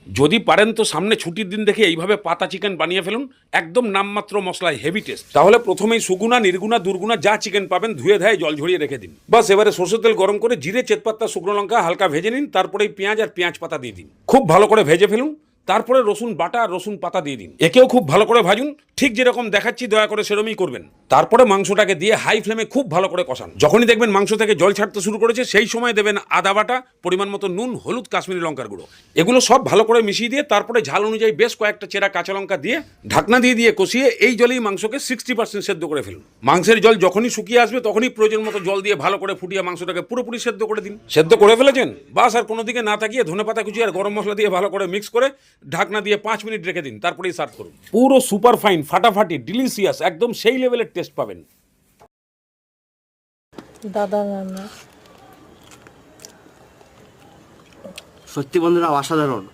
যদি পারেন তো সামনে ছুটির দিন দেখে এইভাবে পাতা চিকেন বানিয়ে ফেলুন, একদম নামমাত্র মশলায় হেভি টেস্ট। তাহলে প্রথমেই সুগুনা, নির্গুনা, দুর্গুনা যা চিকেন পাবেন ধুয়ে ধায়ে জল ঝরিয়ে রেখে দিন। বাস এবারে সরষের তেল গরম করে জিরে, তেজপাতা, শুকনো লঙ্কা হালকা ভেজে নিন। তারপরেই পেঁয়াজ আর পেঁয়াজ পাতা দিয়ে দিন, খুব ভালো করে ভেজে ফেলুন। তারপরে রসুন বাটা আর রসুন পাতা দিয়ে দিন, একেও খুব ভালো করে ভাজুন। ঠিক যেরকম দেখাচ্ছি দয়া করে সেরকমই করবেন। তারপরে মাংসটাকে দিয়ে হাই ফ্লেমে খুব ভালো করে কষান। যখনই দেখবেন মাংস থেকে জল ছাড়তে শুরু করেছে সেই সময় দেবেন আদা বাটা, পরিমাণ মতো নুন, হলুদ, কাশ্মীরি লঙ্কার গুঁড়ো। এগুলো সব ভালো করে মিশিয়ে দিয়ে তারপরে ঝাল অনুযায়ী বেশ কয়েকটা চেরা কাঁচা লঙ্কা দিয়ে ঢাকনা দিয়ে কষিয়ে এই জলেই মাংসকে 60% সেদ্ধ করে ফেলুন। মাংসের জল যখনই শুকিয়ে আসবে তখনই প্রয়োজন মতো জল দিয়ে ভালো করে ফুটিয়ে মাংসটাকে পুরোপুরি সেদ্ধ করে দিন। সেদ্ধ করে ফেলেছেন? বাস আর কোনো দিকে না তাকিয়ে ধনেপাতা কুচি আর গরম মশলা দিয়ে ভালো করে মিক্স করে ঢাকনা দিয়ে 5 মিনিট রেখে দিন। তারপরেই সার্ভ করুন। পুরো সুপার ফাইন, ফাটাফাটি, ডিলিশিয়াস, একদম সেই লেভেলের টেস্ট পাবেন। দাদা রান্না সত্যি বন্ধুরা অসাধারণ।